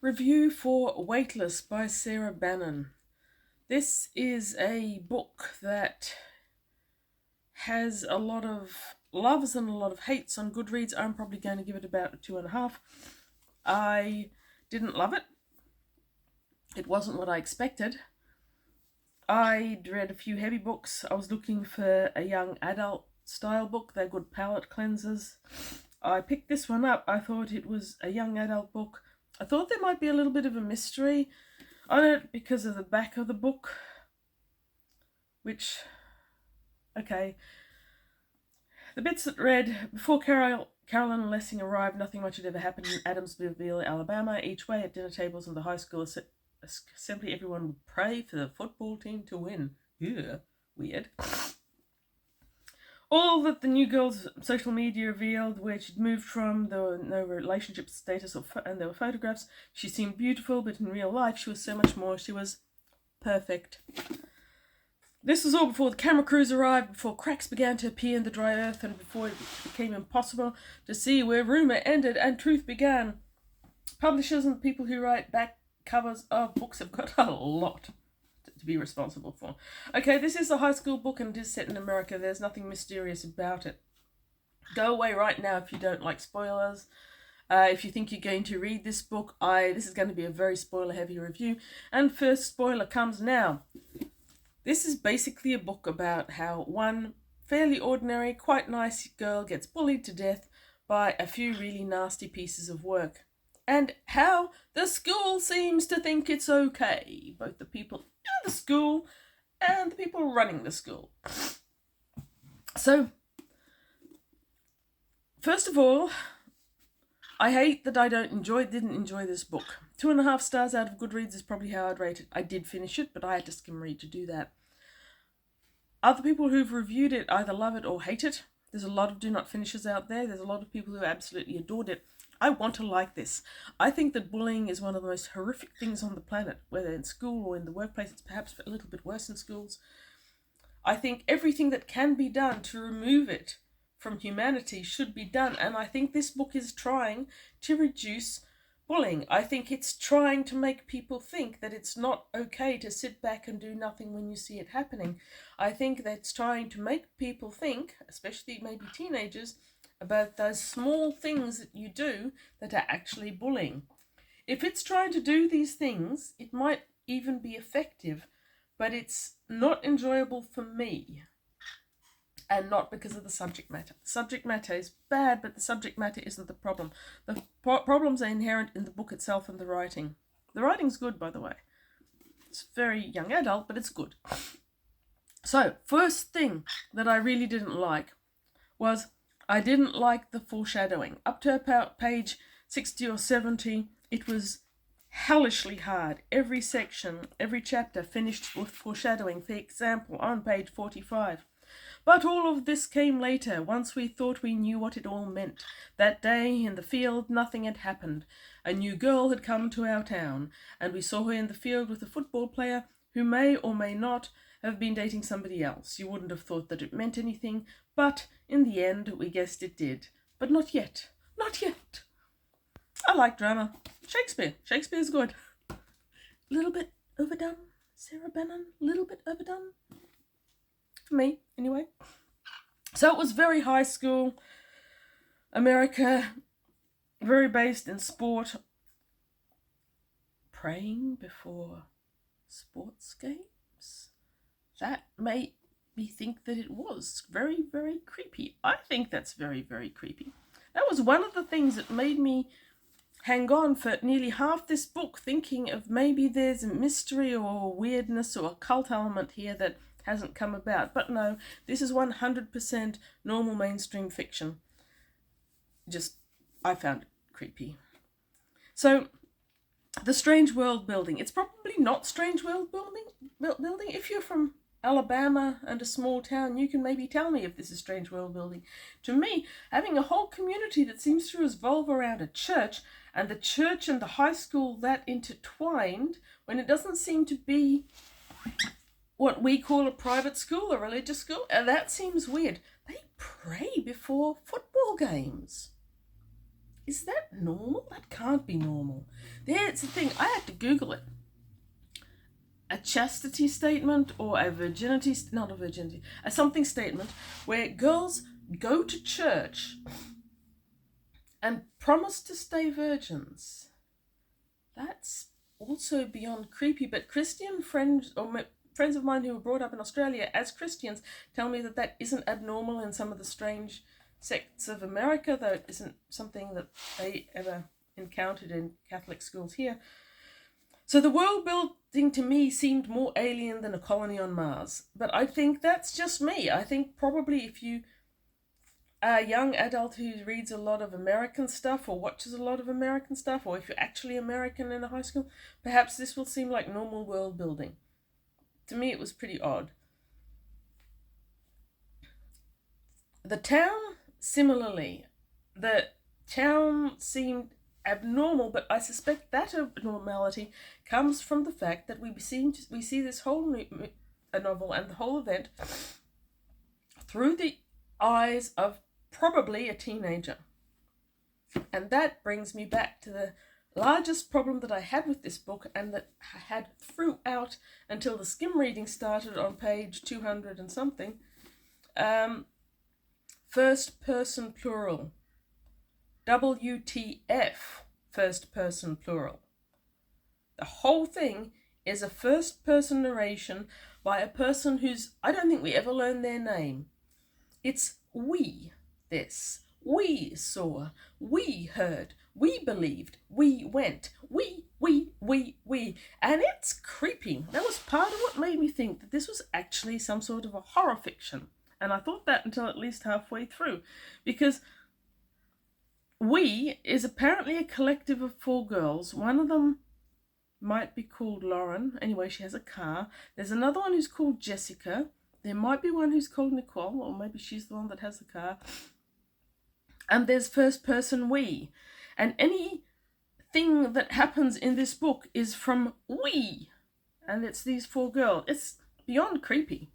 Review for Weightless by Sarah Bannan. This is a book that has a lot of loves and a lot of hates on Goodreads. I'm probably going to give it about a 2.5. I didn't love it. It wasn't what I expected. I'd read a few heavy books. I was looking for a young adult style book. They're good palate cleansers. I picked this one up. I thought it was a young adult book. I thought there might be a little bit of a mystery on it because of the back of the book, which, okay. The bits that read, before Carolyn Lessing arrived, nothing much had ever happened in Adamsville, Alabama. Each way at dinner tables and the high school assembly, everyone would pray for the football team to win. Yeah, weird. All that the new girl's social media revealed, where she'd moved from, there were no relationship status, and there were photographs. She seemed beautiful, but in real life she was so much more. She was perfect. This was all before the camera crews arrived, before cracks began to appear in the dry earth, and before it became impossible to see where rumour ended and truth began. Publishers and people who write back covers of books have got a lot to be responsible for. Okay, this is a high school book and it is set in America. There's nothing mysterious about it. Go away right now if you don't like spoilers. If you think you're going to read this book, this is going to be a very spoiler-heavy review. And first spoiler comes now. This is basically a book about how one fairly ordinary, quite nice girl gets bullied to death by a few really nasty pieces of work. And how the school seems to think it's okay. Both the people in the school and the people running the school. So, first of all, I hate that I didn't enjoy this book. 2.5 stars out of Goodreads is probably how I'd rate it. I did finish it, but I had to skim read to do that. Other people who've reviewed it either love it or hate it. There's a lot of do not finishes out there. There's a lot of people who absolutely adored it. I want to like this. I think that bullying is one of the most horrific things on the planet, whether in school or in the workplace. It's perhaps a little bit worse in schools. I think everything that can be done to remove it from humanity should be done, and I think this book is trying to reduce bullying. I think it's trying to make people think that it's not okay to sit back and do nothing when you see it happening. I think that's trying to make people think, especially maybe teenagers, about those small things that you do that are actually bullying. If it's trying to do these things, it might even be effective, but it's not enjoyable for me. And not because of the subject matter. The subject matter is bad, but the subject matter isn't the problem. The problems are inherent in the book itself and the writing. The writing's good, by the way. It's very young adult, but it's good. So, first thing that I really didn't like was I didn't like the foreshadowing. Up to about page 60 or 70, it was hellishly hard. Every section, every chapter finished with foreshadowing. For example, on page 45. But all of this came later, once we thought we knew what it all meant. That day, in the field, nothing had happened. A new girl had come to our town, and we saw her in the field with a football player who may or may not have been dating somebody else. You wouldn't have thought that it meant anything, but in the end, we guessed it did. But not yet. Not yet. I like drama. Shakespeare's good. A little bit overdone. Sarah Bannan, a little bit overdone. For me, anyway. So it was very high school, America, very based in sport. Praying before sports games? That made me think that it was very, very creepy. I think that's very, very creepy. That was one of the things that made me hang on for nearly half this book, thinking of maybe there's a mystery or weirdness or a cult element here that hasn't come about. But no, this is 100% normal mainstream fiction. I found it creepy. So, the strange world building. It's probably not strange world building. If you're from Alabama and a small town, you can maybe tell me if this is strange world building. To me, having a whole community that seems to revolve around a church, and the church and the high school that intertwined, when it doesn't seem to be what we call a private school, a religious school, and that seems weird. They pray before football games. Is that normal? That can't be normal. There's the thing, I had to Google it. A chastity statement or a virginity, not a virginity, a something statement where girls go to church and promise to stay virgins. That's also beyond creepy, but Christian friends or friends of mine who were brought up in Australia as Christians tell me that that isn't abnormal in some of the strange sects of America, though it isn't something that they ever encountered in Catholic schools here. So the world building to me seemed more alien than a colony on Mars. But I think that's just me. I think probably if you are a young adult who reads a lot of American stuff or watches a lot of American stuff, or if you're actually American in a high school, perhaps this will seem like normal world building. To me, it was pretty odd. The town, similarly, the town seemed abnormal, but I suspect that abnormality comes from the fact that we see this whole novel and the whole event through the eyes of probably a teenager. And that brings me back to the largest problem that I had with this book, and that I had throughout until the skim reading started on page 200 and something. First person plural. WTF, first person plural. The whole thing is a first person narration by a person who's, I don't think we ever learn their name. It's we, this. We saw, we heard, we believed, we went, we. And it's creepy. That was part of what made me think that this was actually some sort of a horror fiction. And I thought that until at least halfway through. Because we is apparently a collective of 4 girls. One of them might be called Lauren. Anyway, she has a car. There's another one who's called Jessica. There might be one who's called Nicole, or maybe she's the one that has the car. And there's first person we. And anything that happens in this book is from we. And it's these 4 girls. It's beyond creepy.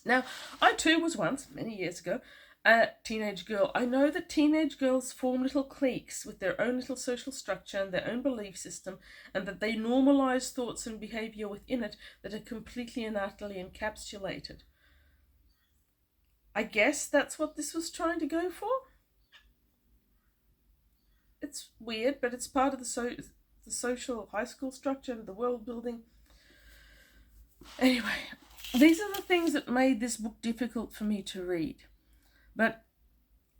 Now, I too was once, many years ago, a teenage girl. I know that teenage girls form little cliques with their own little social structure and their own belief system, and that they normalize thoughts and behavior within it that are completely and utterly encapsulated. I guess that's what this was trying to go for. It's weird, but it's part of the social high school structure and the world building. Anyway, these are the things that made this book difficult for me to read. But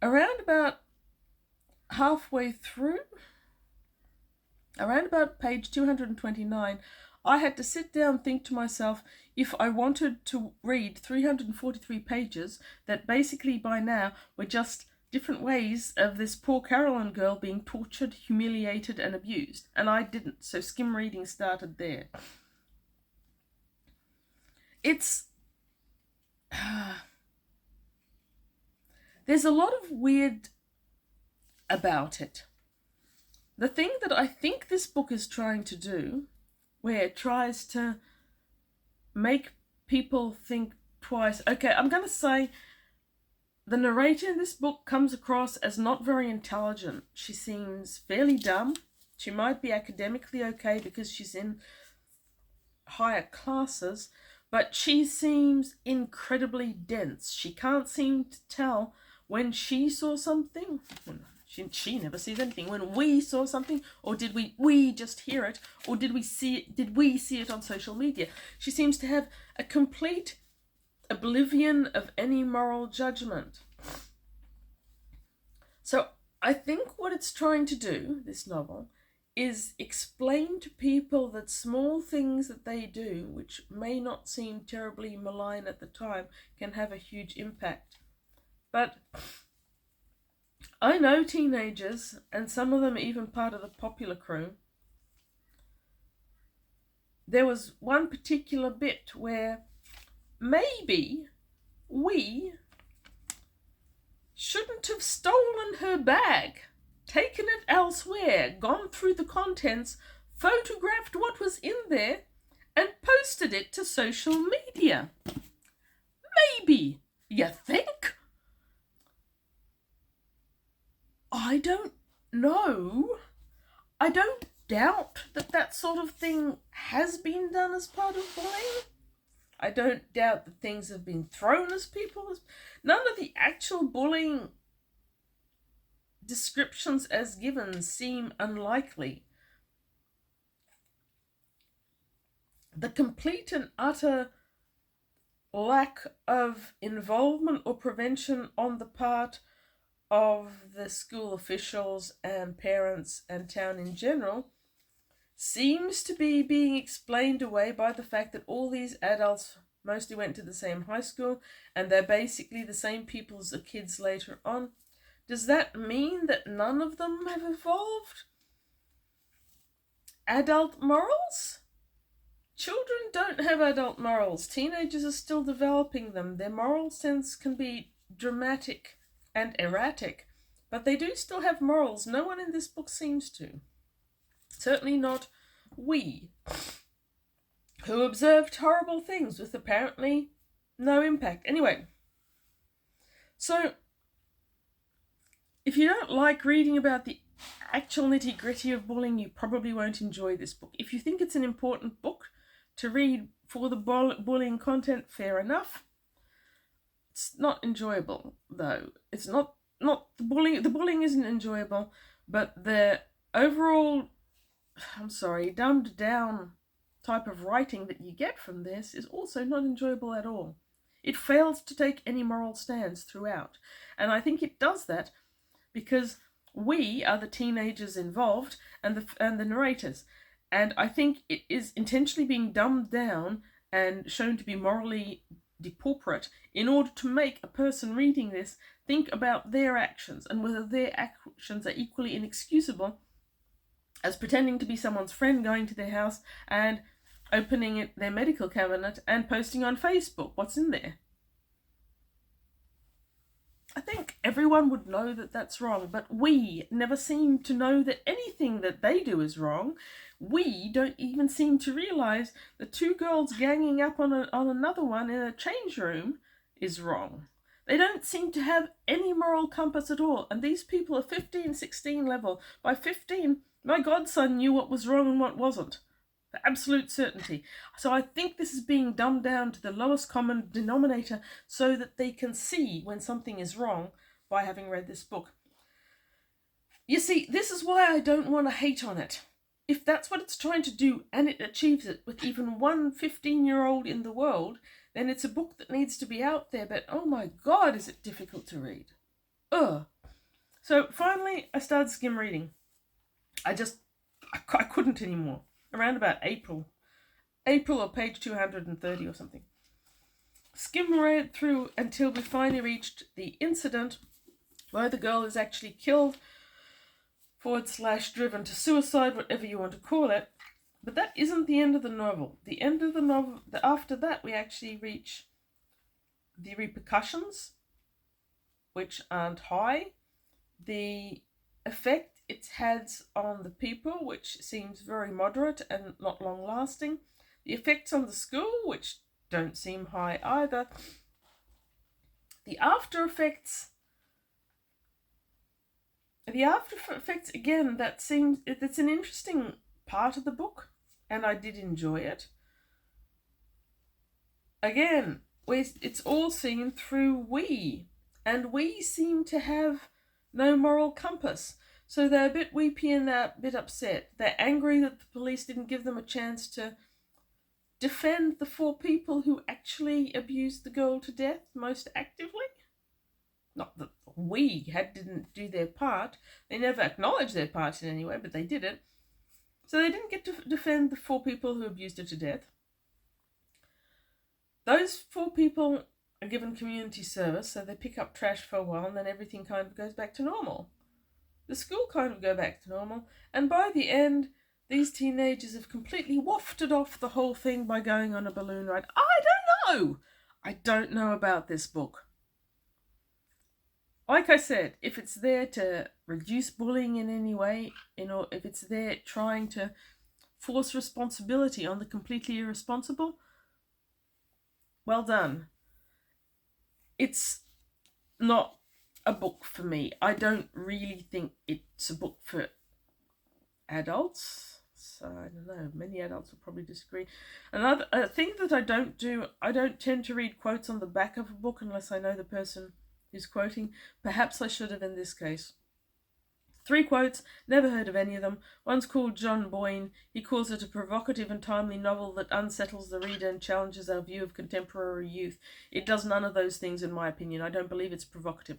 around about halfway through, around about page 229, I had to sit down and think to myself, if I wanted to read 343 pages that basically by now were just different ways of this poor Carolyn girl being tortured, humiliated and abused. And I didn't, so skim reading started there. It's... there's a lot of weird about it. The thing that I think this book is trying to do, where it tries to make people think twice. Okay, I'm going to say the narrator in this book comes across as not very intelligent. She seems fairly dumb. She might be academically okay because she's in higher classes, but she seems incredibly dense. She can't seem to tell when she saw something. She never sees anything. When we saw something, or did we just hear it, or did we see it on social media? She seems to have a complete oblivion of any moral judgment. So I think what it's trying to do, this novel, is explain to people that small things that they do, which may not seem terribly malign at the time, can have a huge impact. But I know teenagers, and some of them even part of the popular crew. There was one particular bit where maybe we shouldn't have stolen her bag, taken it elsewhere, gone through the contents, photographed what was in there, and posted it to social media. Maybe, you think? I don't know. I don't doubt that that sort of thing has been done as part of bullying. I don't doubt that things have been thrown as people. None of the actual bullying descriptions as given seem unlikely. The complete and utter lack of involvement or prevention on the part of the school officials and parents and town in general seems to be being explained away by the fact that all these adults mostly went to the same high school and they're basically the same people as the kids later on. Does that mean that none of them have evolved adult morals? Children don't have adult morals. Teenagers are still developing them. Their moral sense can be dramatic and erratic, but they do still have morals. No one in this book seems to. Certainly not we, who observed horrible things with apparently no impact. Anyway, so if you don't like reading about the actual nitty-gritty of bullying, you probably won't enjoy this book. If you think it's an important book to read for the bullying content, fair enough. It's not enjoyable, though. It's not the bullying. The bullying isn't enjoyable, but the overall, dumbed down type of writing that you get from this is also not enjoyable at all. It fails to take any moral stands throughout, and I think it does that because we are the teenagers involved and the narrators. And I think it is intentionally being dumbed down and shown to be morally depauperate in order to make a person reading this think about their actions and whether their actions are equally inexcusable as pretending to be someone's friend going to their house and opening their medical cabinet and posting on Facebook what's in there. I think everyone would know that that's wrong, but we never seem to know that anything that they do is wrong. We don't even seem to realise that two girls ganging up on another one in a change room is wrong. They don't seem to have any moral compass at all, and these people are 15, 16 level. By 15, my godson knew what was wrong and what wasn't. For absolute certainty. So I think this is being dumbed down to the lowest common denominator so that they can see when something is wrong by having read this book. You see, this is why I don't want to hate on it. If that's what it's trying to do and it achieves it with even one 15-year-old in the world, then it's a book that needs to be out there, but oh my God, is it difficult to read. Ugh. So finally, I started skim reading. I couldn't anymore. Around about April or page 230 or something. Skim read through until we finally reached the incident where the girl is actually killed / driven to suicide, whatever you want to call it. But that isn't the end of the novel. The end of the novel, after that we actually reach the repercussions, which aren't high, the effect it has on the people, which seems very moderate and not long lasting, the effects on the school, which don't seem high either, the after effects again, it's an interesting part of the book, and I did enjoy it. Again, it's all seen through we, and we seem to have no moral compass. So they're a bit weepy and a bit upset. They're angry that the police didn't give them a chance to defend the 4 people who actually abused the girl to death most actively. Not that we didn't do their part. They never acknowledged their part in any way, but they did it. So they didn't get to defend the 4 people who abused her to death. Those 4 people are given community service, so they pick up trash for a while and then everything kind of goes back to normal. The school kind of go back to normal, and by the end, these teenagers have completely wafted off the whole thing by going on a balloon ride. I don't know about this book. Like I said, if it's there to reduce bullying in any way, if it's there trying to force responsibility on the completely irresponsible, well done. It's not a book for me. I don't really think it's a book for adults. I don't know, many adults will probably disagree. Another thing that I don't do, I don't tend to read quotes on the back of a book unless I know the person who's quoting. Perhaps I should have in this case. 3 quotes, never heard of any of them. One's called John Boyne. He calls it a provocative and timely novel that unsettles the reader and challenges our view of contemporary youth. It does none of those things, in my opinion. I don't believe it's provocative.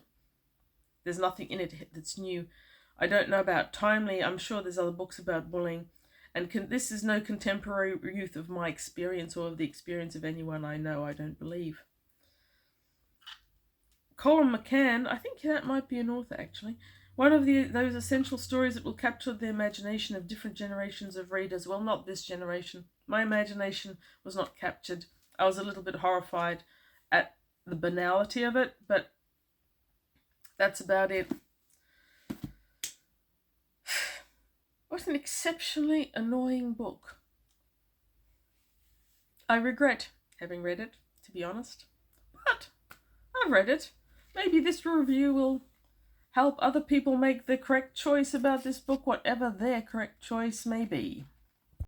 There's nothing in it that's new. I don't know about timely. I'm sure there's other books about bullying. And this is no contemporary youth of my experience or of the experience of anyone I know, I don't believe. Colin McCann, I think that might be an author actually. One of those essential stories that will capture the imagination of different generations of readers. Well, not this generation. My imagination was not captured. I was a little bit horrified at the banality of it, but that's about it. What an exceptionally annoying book. I regret having read it, to be honest. But I've read it. Maybe this review will help other people make the correct choice about this book, whatever their correct choice may be.